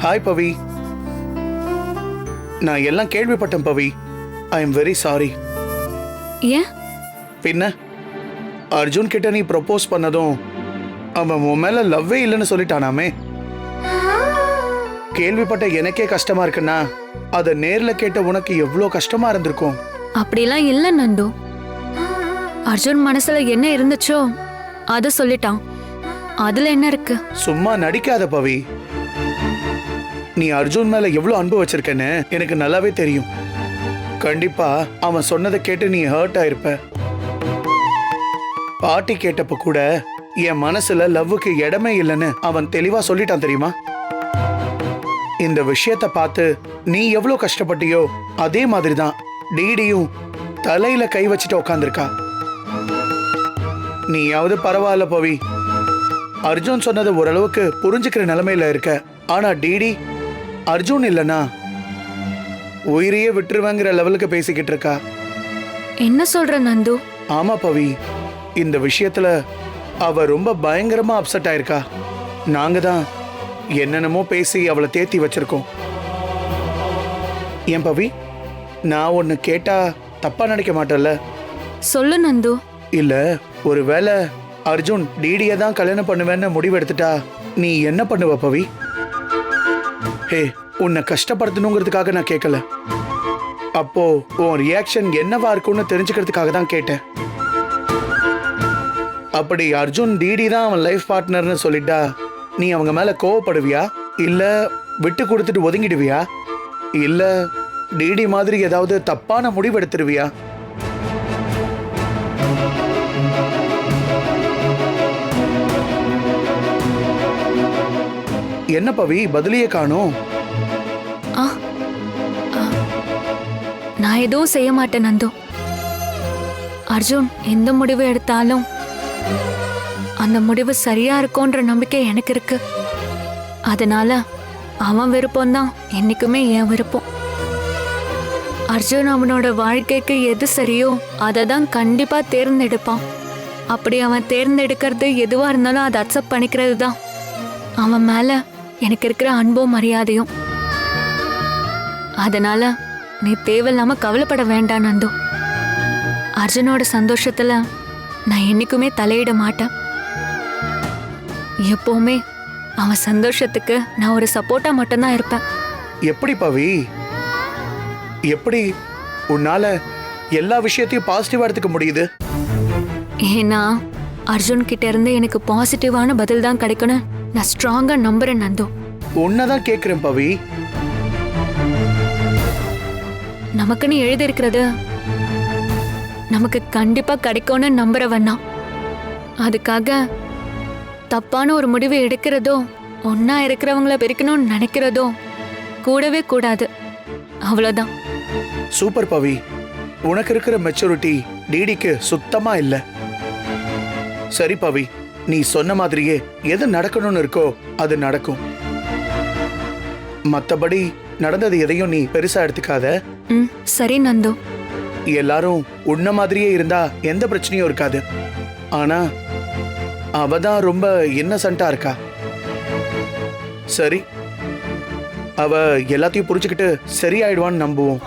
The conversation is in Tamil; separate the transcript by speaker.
Speaker 1: ஹாய் பவி. நான் எல்லாம் கேள்விப்பட்டேன் Pavi. I am very sorry.
Speaker 2: ஏன்?
Speaker 1: பின்ன அர்ஜுன் கிட்ட நீ ப்ரப்போஸ் பண்ணதும் அவன் உன் மேல லவ்வே இல்லைன்னு சொல்லிட்டானாமே. கேள்விப்பட்ட எனக்கே கஷ்டமா இருக்குன்னா அதை நேர்ல கேட்ட உனக்கு எவ்வளோ கஷ்டமா இருந்திருக்கும்.
Speaker 2: அப்படிலாம் இல்ல நந்து. அர்ஜுன் மனசுல என்ன இருந்துச்சோ அத சொல்லிட்டான். அதுல என்ன இருக்கு?
Speaker 1: சும்மா நடிக்காத பவி. நீ அர்ஜுன் மேல எவ்வளவு அன்பு வச்சிருக்கன்னு எனக்கு நல்லாவே தெரியும். கண்டிப்பா அவன் சொன்னதை கேட்டு நீ ஹர்ட் ஆயிருப்ப. பாட்டி கேட்டப்ப கூட என் மனசுல லவ்வுக்கு இடமே இல்லைன்னு அவன் தெளிவா சொல்லிட்டான் தெரியுமா. இந்த விஷயத்த பார்த்து நீ எவ்வளவு கஷ்டப்பட்டியோ அதே மாதிரிதான் டிடியும் தலையில கை வச்சுட்டு உக்காந்துருக்கா. நீயாவது பரவாயில்ல பவி. அர்ஜுன் சொன்னது ஓரளவுக்கு புரிஞ்சுக்கிற நிலைமையில இருக்க. ஆனா டிடி அர்ஜுன் இல்லனா உயிரையே விட்டுருவாங்கிற லெவலுக்கு பேசிக்கிட்டு இருக்கா.
Speaker 2: என்ன சொல்ற நந்து?
Speaker 1: ஆமா பவி, இந்த விஷயத்துல அவ ரொம்ப பயங்கரமா அப்செட் ஆயிருக்கா. நாங்க தான் என்னென்னமோ பேசி அவளை தேத்தி வச்சிருக்கோம். ஏன் பவி, நான் ஒன்னு கேட்டா தப்பா நினைக்க மாட்டேல்ல?
Speaker 2: சொல்லு நந்து.
Speaker 1: இல்ல, ஒருவேளை அர்ஜுன் டிடியை தான் கல்யாணம் பண்ணுவேன்னு முடிவெடுத்துட்டா நீ என்ன பண்ணுவ பவி? ஹே, உன்னை கஷ்டப்படுத்தணுங்கிறதுக்காக நான் கேட்கல. அப்போ உன் ரியாக்ஷன் என்னவா இருக்கும்னு தெரிஞ்சுக்கிறதுக்காக தான் கேட்டேன். அப்படி அர்ஜுன் டிடி தான் அவன் லைஃப் பார்ட்னர்னு சொல்லிட்டா நீ அவங்க மேல கோவப்படுவியா, இல்ல விட்டு கொடுத்துட்டு ஒதுங்கிடுவியா, இல்ல டிடி மாதிரி ஏதாவது தப்பான முடிவு எடுத்துருவியா? என்ன பவி பதிலியே காணோம்?
Speaker 2: நான் எதுவும் செய்ய மாட்டேன் நந்து. அர்ஜுன் எந்த முடிவு எடுத்தாலும் அந்த முடிவு சரியா இருக்கும்ன்ற நம்பிக்கை எனக்கு இருக்கு. அதனால அவன் விருப்பம் தான் என்னைக்குமே என் விருப்பம். அர்ஜுன் அவனோட வாழ்க்கைக்கு எது சரியோ அதை தான் கண்டிப்பா தேர்ந்தெடுப்பான். அப்படி அவன் தேர்ந்தெடுக்கிறது எதுவா இருந்தாலும் அதை அக்செப்ட் பண்ணிக்கிறது தான் அவன் மேல எனக்கு இருக்கிற அன்பும் மரியாதையும். அதனால நீ தேவையில்லாம கவலைப்பட வேண்டாம் நந்து. அர்ஜுனோட சந்தோஷத்துல நான் என்னைக்குமே தலையிட மாட்டேன். எப்பவுமே அவன் சந்தோஷத்துக்கு நான் ஒரு சப்போர்ட்டா மட்டும்தான் இருப்பேன்.
Speaker 1: எப்படி பவி, எப்படி உன்னால எல்லா விஷயத்தையும் பாசிட்டிவா எடுத்துக்க முடியுது?
Speaker 2: ஏன்னா அர்ஜுன் கிட்ட இருந்து எனக்கு பாசிட்டிவான பதில் தான் கிடைக்கணும் நான் ஸ்ட்ராங்கா நம்புறேன் நந்து.
Speaker 1: உன்னதான் கேக்குறேன் பவி.
Speaker 2: நமக்குன்னு எழுதிருக்கிறது நமக்கு கண்டிப்பா கிடைக்கும்னு நம்புறவன்னா அதுக்காக தப்பான ஒரு முடிவு எடுக்கிறதோ ஒன்னா இருக்கிறவங்கள பிரிக்கணும்னு நினைக்கிறதோ கூடவே கூடாது. அவ்வளவுதான்.
Speaker 1: சூப்பர் பவி, உனக்கு இருக்கிற மெச்சூரிட்டி டிடிக்கு சுத்தமா இல்ல. சரி பவி, நீ சொன்ன மாதிரியே எது நடக்கணும்னு இருக்கோ அது நடக்கும். மத்தபடி நடந்தது எதையும் நீ பெருசா எடுத்துக்காத.
Speaker 2: சரி நந்து.
Speaker 1: எல்லாரும் உன்ன மாதிரியே இருந்தா எந்த பிரச்சனையும் இருக்காது. ஆனா அவதான் ரொம்ப இன்னசென்ட்டா இருக்கா. சரி, அவ எல்லாத்தையும் புரிஞ்சுக்கிட்டு சரியாயிடுவான்னு நம்புவோம்.